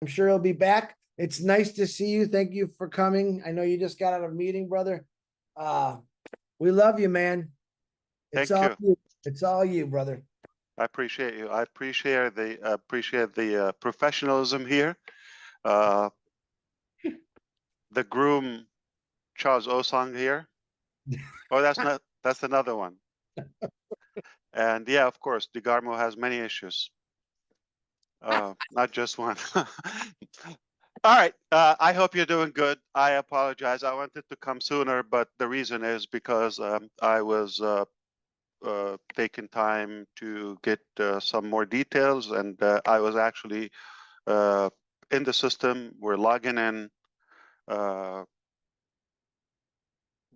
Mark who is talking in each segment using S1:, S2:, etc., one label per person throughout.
S1: I'm sure he'll be back. It's nice to see you. Thank you for coming. I know you just got out of a meeting, brother. We love you, man. It's
S2: Thank
S1: all
S2: you.
S1: you. It's all you, brother.
S2: I appreciate you. I appreciate the professionalism here. Uh, the groom Charles Osang here. Oh, that's another one. And yeah, of course, DeGarmo has many issues. Not just one. All right. I hope you're doing good. I apologize. I wanted to come sooner, but the reason is because I was taking time to get some more details, and I was actually in the system. We're logging in,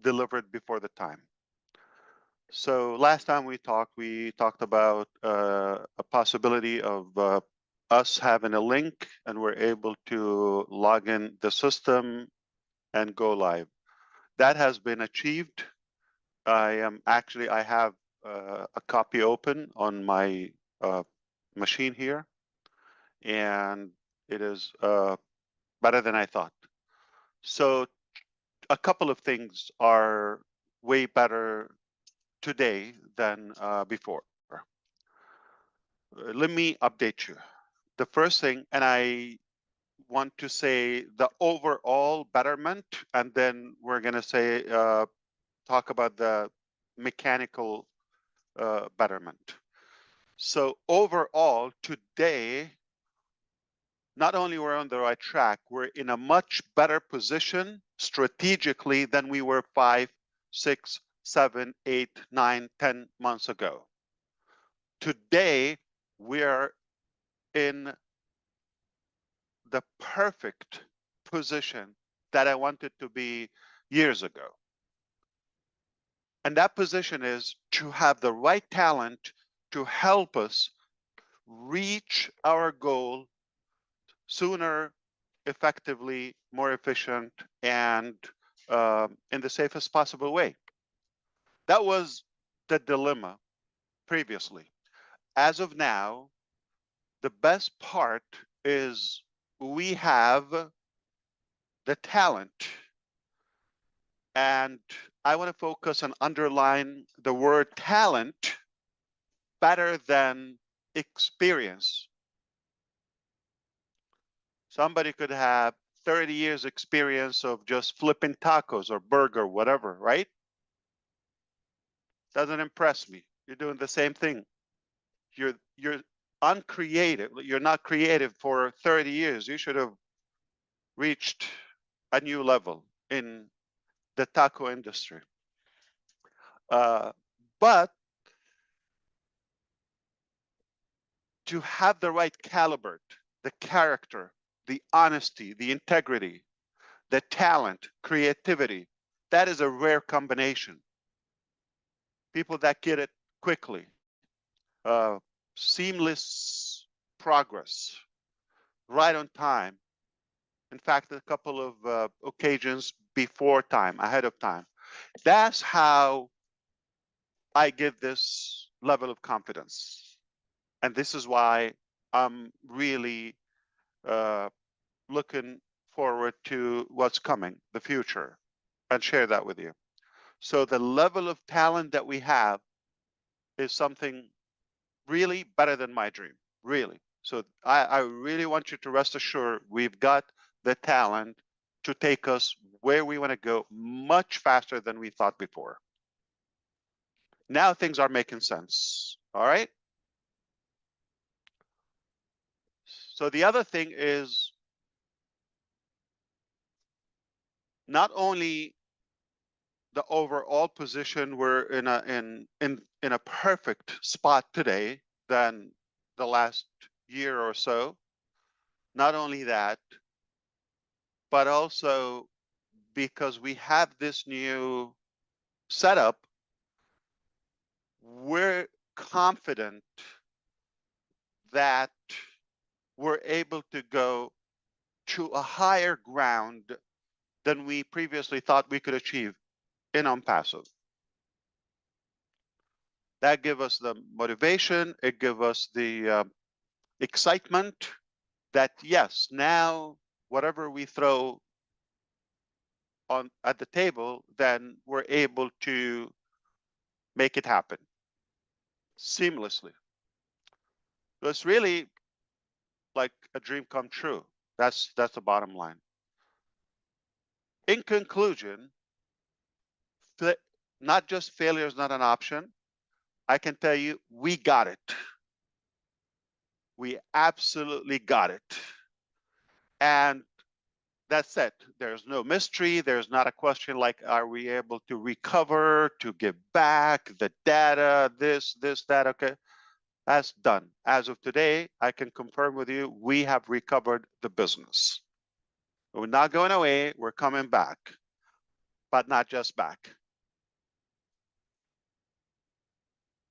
S2: delivered before the time. So last time we talked about a possibility of us having a link, and we're able to log in the system and go live. That has been achieved. I have a copy open on my machine here, and it is better than I thought. So a couple of things are way better today than before. Let me update you. The first thing, and I want to say the overall betterment, and then we're going to say talk about the mechanical betterment. So overall, today, not only we're on the right track, we're in a much better position strategically than we were 5, 6, 7, 8, 9, 10 months ago. Today, we're in the perfect position that I wanted to be years ago. And that position is to have the right talent to help us reach our goal sooner, effectively, more efficient, and in the safest possible way. That was the dilemma previously. As of now, the best part is we have the talent, and I want to focus and underline the word talent better than experience. Somebody could have 30 years experience of just flipping tacos or burger, whatever, right? Doesn't impress me. You're doing the same thing. You're uncreative. You're not creative for 30 years. You should have reached a new level in the taco industry. But to have the right caliber, the character, the honesty, the integrity, the talent, creativity, that is a rare combination. People that get it quickly, seamless progress, right on time. In fact, a couple of occasions before time, ahead of time. That's how I give this level of confidence. And this is why I'm really looking forward to what's coming, the future, and share that with you. So the level of talent that we have is something really better than my dream, really. So I really want you to rest assured we've got the talent to take us where we want to go much faster than we thought before. Now things are making sense, all right? So the other thing is not only the overall position, we're in a perfect spot today than the last year or so. Not only that, but also because we have this new setup, we're confident that we're able to go to a higher ground than we previously thought we could achieve in ONPASSIVE. That give us the motivation, it give us the excitement, that yes, now whatever we throw on at the table, then we're able to make it happen seamlessly. So it's really like a dream come true. That's the bottom line. In conclusion, not just failure is not an option. I can tell you, we got it. We absolutely got it. And that's it. There's no mystery. There's not a question like, are we able to recover, to give back the data, this, that, okay. That's done. As of today, I can confirm with you, we have recovered the business. We're not going away, we're coming back, but not just back.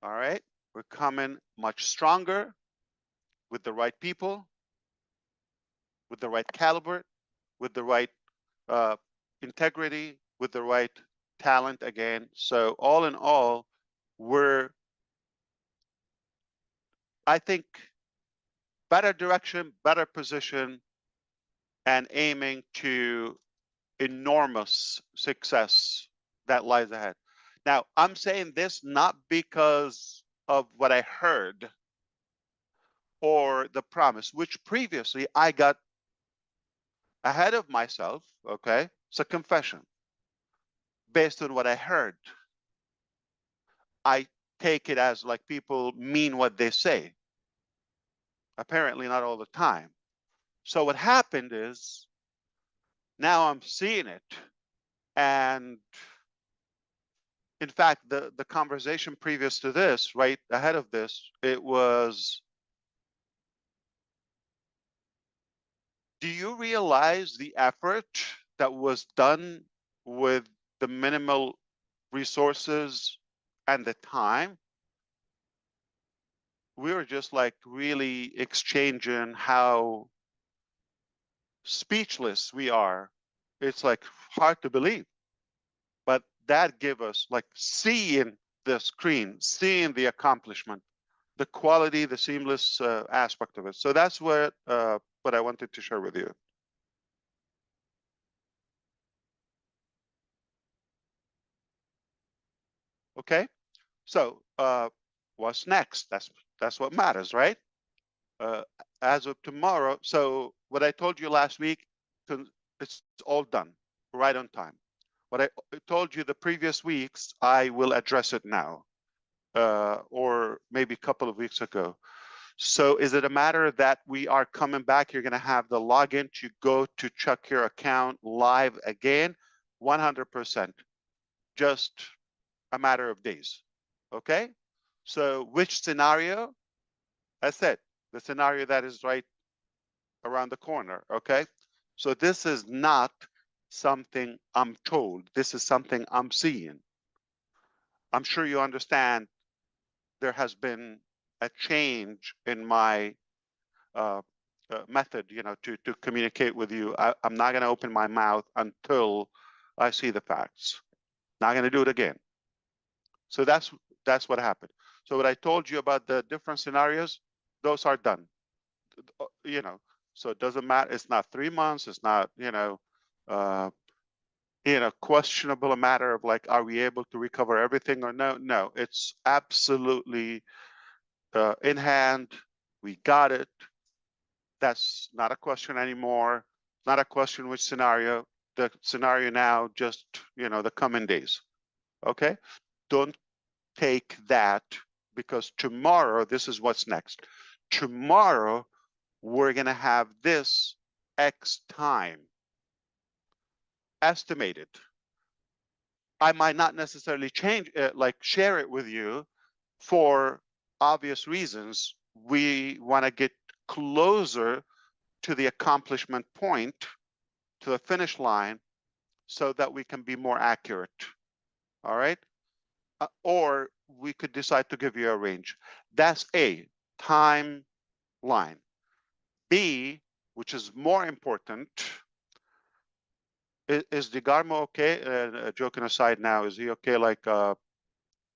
S2: All right, we're coming much stronger with the right people, with the right caliber, with the right integrity, with the right talent again. So all in all, I think, better direction, better position, and aiming to enormous success that lies ahead. Now, I'm saying this not because of what I heard or the promise, which previously I got ahead of myself, okay? It's a confession. Based on what I heard, I take it as like people mean what they say. Apparently not all the time. So what happened is, now I'm seeing it. And in fact, the conversation previous to this, right ahead of this, it was, do you realize the effort that was done with the minimal resources and the time? We were just like really exchanging how speechless we are. It's like hard to believe. But that gave us like seeing the screen, seeing the accomplishment, the quality, the seamless aspect of it. So that's what I wanted to share with you. Okay, so what's next? That's what matters, right? As of tomorrow. So what I told you last week, it's all done, right on time. What I told you the previous weeks, I will address it now, or maybe a couple of weeks ago. So is it a matter that we are coming back? You're going to have the login to go to check your account live again? 100%. Just a matter of days. Okay? So which scenario? I said the scenario that is right around the corner. Okay? So this is not something I'm told. This is something I'm seeing. I'm sure you understand there has been a change in my method, to communicate with you. I'm not going to open my mouth until I see the facts. Not going to do it again. So that's what happened. So what I told you about the different scenarios, those are done. So it doesn't matter. It's not 3 months. It's not, questionable a matter of like, are we able to recover everything or no? No, it's absolutely in hand. We got it. That's not a question anymore. Not a question which scenario. The scenario now, just, the coming days. Okay? Don't take that, because tomorrow, this is what's next. Tomorrow, we're going to have this X time estimated. I might not necessarily share it with you for obvious reasons. We want to get closer to the accomplishment point, to the finish line, so that we can be more accurate. All right? Or we could decide to give you a range. That's A, timeline. B, which is more important, is DeGarmo okay? Joking aside now, is he okay? Like,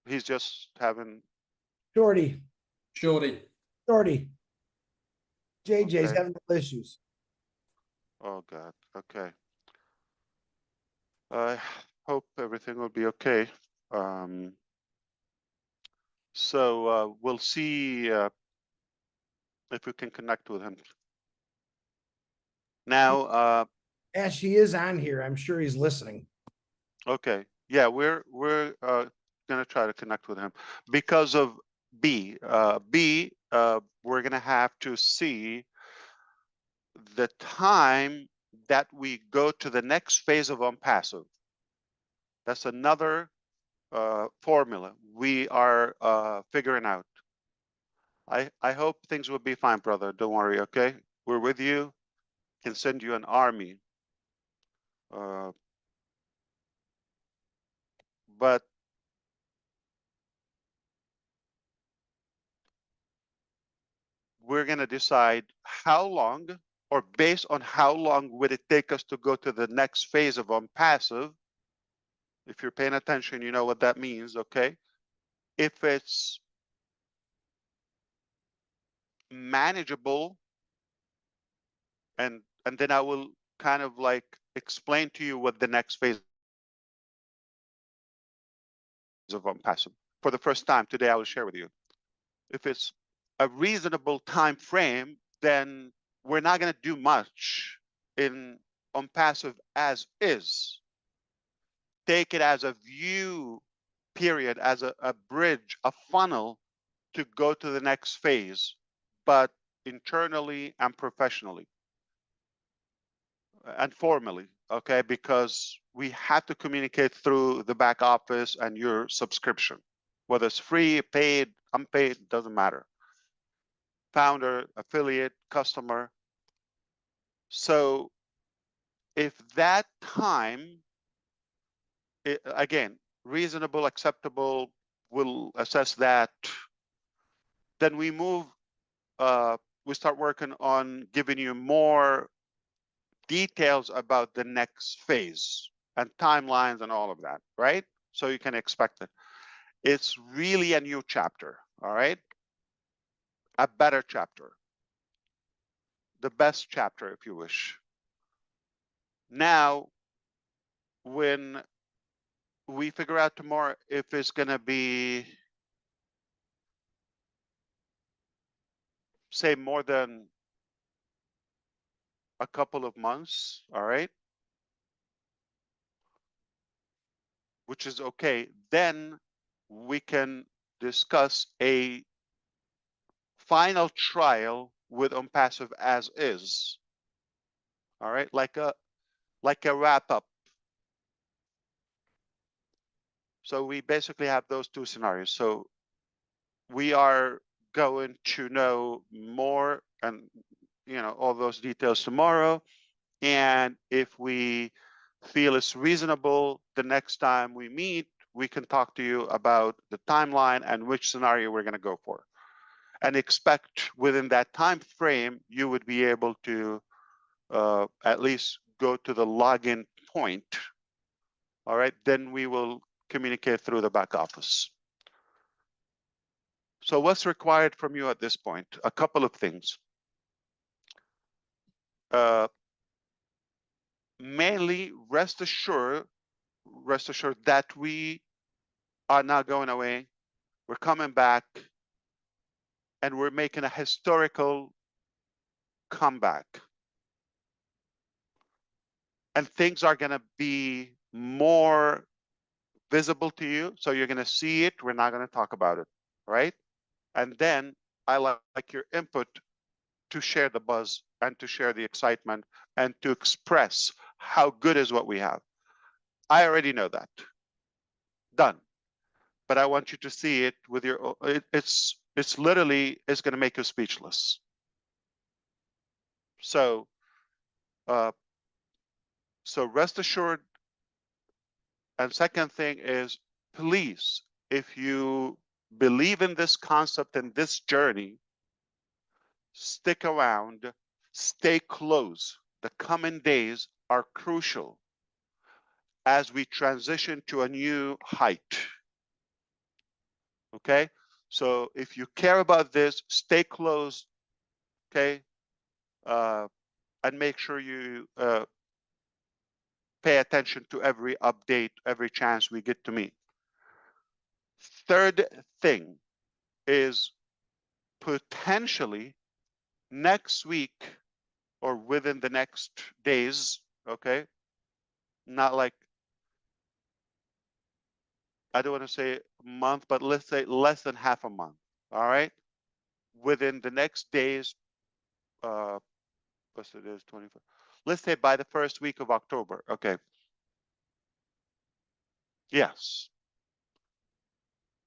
S2: he's just having...
S1: Shorty.
S3: Shorty.
S1: JJ's
S2: Okay.
S1: having issues.
S2: Oh God. Okay. I hope everything will be okay. Um, so we'll see if we can connect with him. Now,
S1: As she is on here, I'm sure he's listening.
S2: okay. Yeah, we're gonna try to connect with him because of B. We're gonna have to see the time that we go to the next phase of ONPASSIVE. That's another formula we are figuring out. I hope things will be fine, brother. Don't worry, okay? We're with you. Can send you an army. Uh, but we're going to decide how long, or based on how long would it take us to go to the next phase of ONPASSIVE. If you're paying attention, you know what that means, okay? If it's manageable, and then I will kind of like explain to you what the next phase of ONPASSIVE. For the first time today, I will share with you. If it's a reasonable time frame, then we're not going to do much in ONPASSIVE as is. Take it as a view period, as a bridge, a funnel to go to the next phase, but internally and professionally and formally, okay? Because we have to communicate through the back office and your subscription, whether it's free, paid, unpaid, doesn't matter. Founder, affiliate, customer. So if that time, again, reasonable, acceptable, we'll assess that. Then we start working on giving you more details about the next phase and timelines and all of that, right? So you can expect it. It's really a new chapter, all right? A better chapter, the best chapter, if you wish. Now, when we figure out tomorrow if it's going to be, say, more than a couple of months, all right, which is okay, then we can discuss a final trial with ONPASSIVE as is, all right, like a wrap up. So we basically have those two scenarios. So we are going to know more and all those details tomorrow. And if we feel it's reasonable, the next time we meet, we can talk to you about the timeline and which scenario we're going to go for. And expect within that time frame, you would be able to at least go to the login point. All right, then we will communicate through the back office. So what's required from you at this point? A couple of things. Mainly, rest assured that we are not going away. We're coming back, and we're making a historical comeback. And things are going to be more visible to you. So you're going to see it. We're not going to talk about it, right? And then I like your input to share the buzz and to share the excitement and to express how good is what we have. I already know that. Done. But I want you to see it with your, it's literally, it's going to make you speechless. So, so rest assured. And second thing is, please, if you believe in this concept and this journey, stick around, stay close. The coming days are crucial as we transition to a new height. Okay? So if you care about this, stay close. Okay? and make sure you pay attention to every update, every chance we get to meet. Third thing is potentially next week or within the next days, okay? Not like, I don't want to say a month, but let's say less than half a month, all right? Within the next days, what's it is, 24. Let's say by the first week of October, okay? Yes.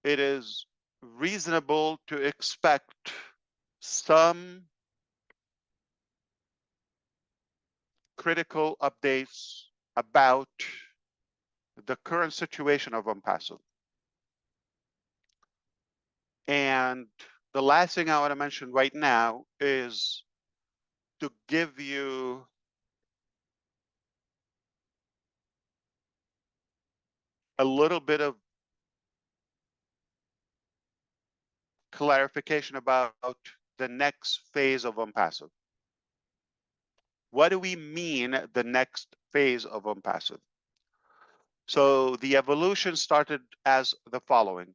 S2: It is reasonable to expect some critical updates about the current situation of ONPASSIVE. And the last thing I want to mention right now is to give you a little bit of clarification about the next phase of ONPASSIVE. What do we mean the next phase of ONPASSIVE? So the evolution started as the following.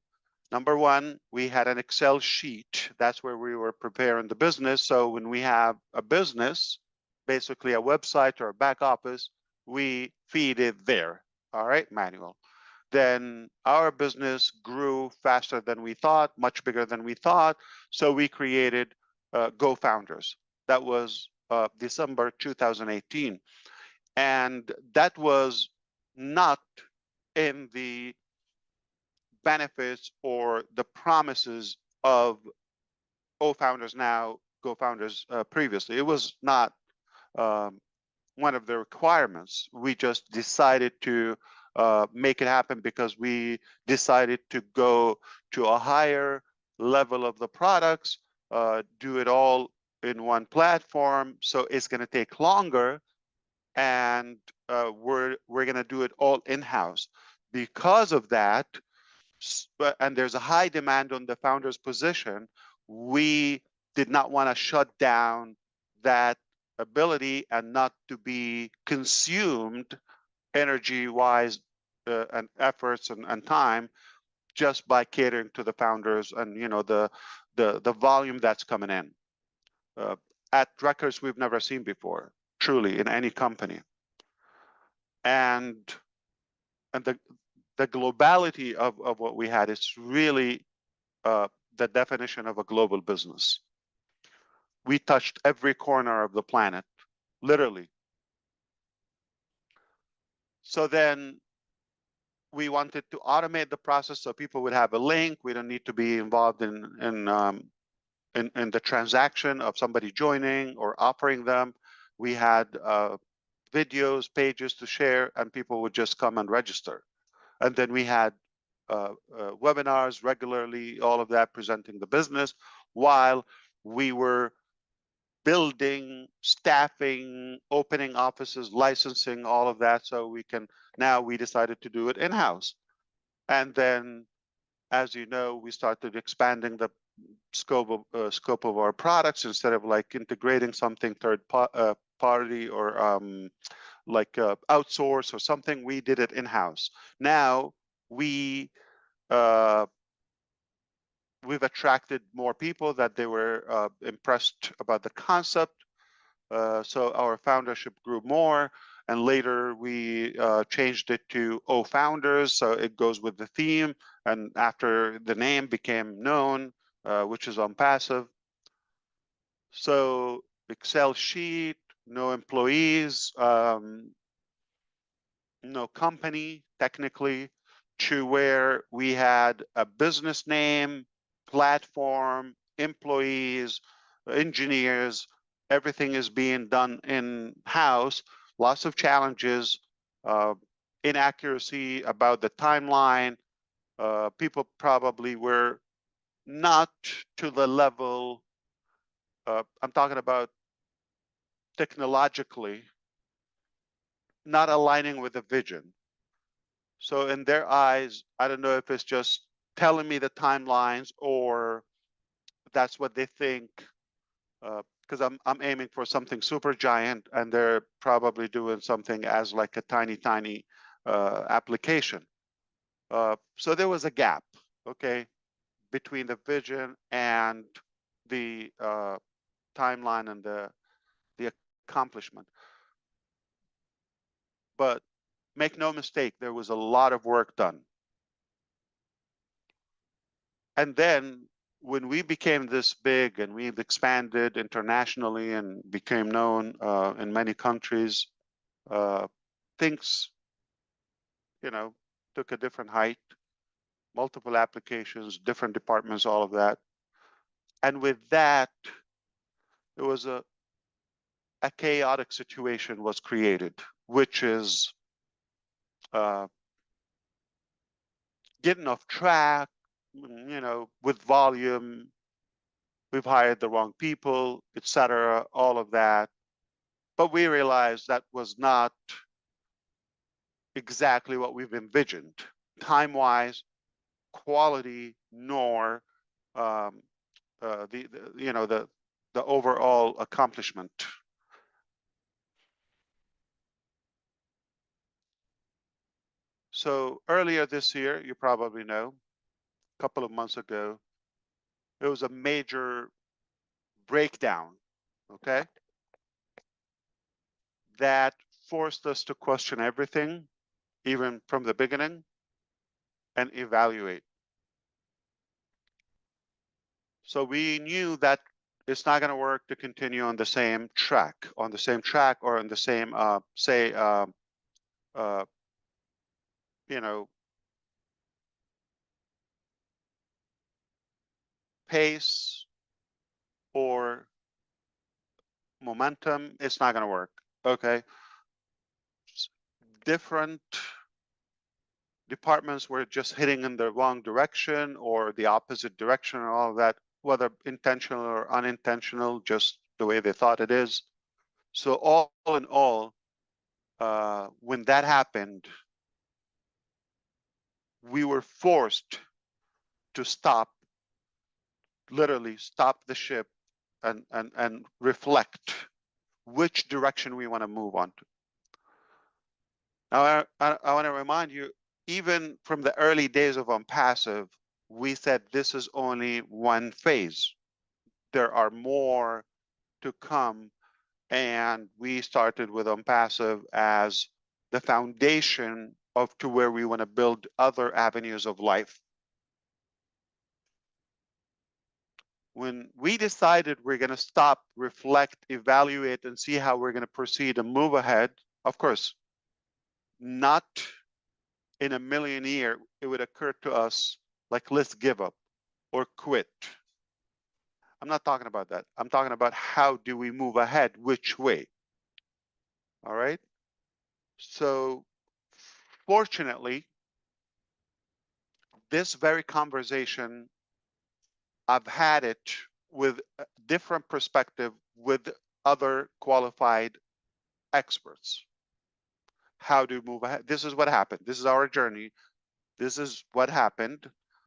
S2: Number one, we had an Excel sheet. That's where we were preparing the business. So when we have a business, basically a website or a back office, we feed it there. All right, manual. Then our business grew faster than we thought, much bigger than we thought. So we created Go Founders. That was December 2018. And that was not in the benefits or the promises of Founders now, Go Founders previously. It was not one of the requirements. We just decided to make it happen because we decided to go to a higher level of the products, do it all in one platform. So it's going to take longer, and we're going to do it all in-house. Because of that, and there's a high demand on the founder's position, we did not want to shut down that ability and not to be consumed energy-wise and efforts and time just by catering to the founders and the volume that's coming in at records we've never seen before, truly, in any company. And the globality of what we had is really the definition of a global business. We touched every corner of the planet, literally. So then we wanted to automate the process so people would have a link. We don't need to be involved in the transaction of somebody joining or offering them. We had videos, pages to share, and people would just come and register. And then we had webinars regularly, all of that presenting the business, while we were building, staffing, opening offices, licensing, all of that. So now we decided to do it in-house. And then, as you know, we started expanding the scope of our products. Instead of like integrating something third party or like outsource or something, we did it in-house. Now we've attracted more people that they were impressed about the concept. So our foundership grew more, and later we changed it to Founders, so it goes with the theme, and after the name became known, which is ONPASSIVE. So Excel sheet, no employees, no company technically, to where we had a business name, platform, employees, engineers, everything is being done in-house. Lots of challenges, inaccuracy about the timeline. People probably were not to the level, I'm talking about technologically, not aligning with the vision. So in their eyes, I don't know if it's just telling me the timelines or that's what they think because I'm aiming for something super giant, and they're probably doing something as like a tiny application. So there was a gap, okay, between the vision and the timeline and the accomplishment. But make no mistake, there was a lot of work done. And then when we became this big and we've expanded internationally and became known in many countries, things, took a different height, multiple applications, different departments, all of that. And with that, it was a chaotic situation was created, which is getting off track, with volume. We've hired the wrong people, etc., all of that. But we realized that was not exactly what we've envisioned, time-wise, quality, nor the overall accomplishment. So earlier this year, you probably know, a couple of months ago, there was a major breakdown, okay, that forced us to question everything, even from the beginning, and evaluate. So we knew that it's not going to work to continue on the same track, or on the same, pace or momentum. It's not going to work. Okay. Different departments were just hitting in the wrong direction or the opposite direction, and all of that, whether intentional or unintentional, just the way they thought it is. So all in all, when that happened, we were forced to literally stop the ship and reflect which direction we want to move on to. Now, I want to remind you, even from the early days of ONPASSIVE, we said this is only one phase. There are more to come, and we started with ONPASSIVE as the foundation to where we want to build other avenues of life. When we decided we're going to stop, reflect, evaluate, and see how we're going to proceed and move ahead, of course, not in a million years it would occur to us like, let's give up or quit. I'm not talking about that. I'm talking about how do we move ahead, which way. All right. So fortunately, this very conversation, I've had it with a different perspective with other qualified experts. How to move ahead. This is what happened. This is our journey. This is what happened.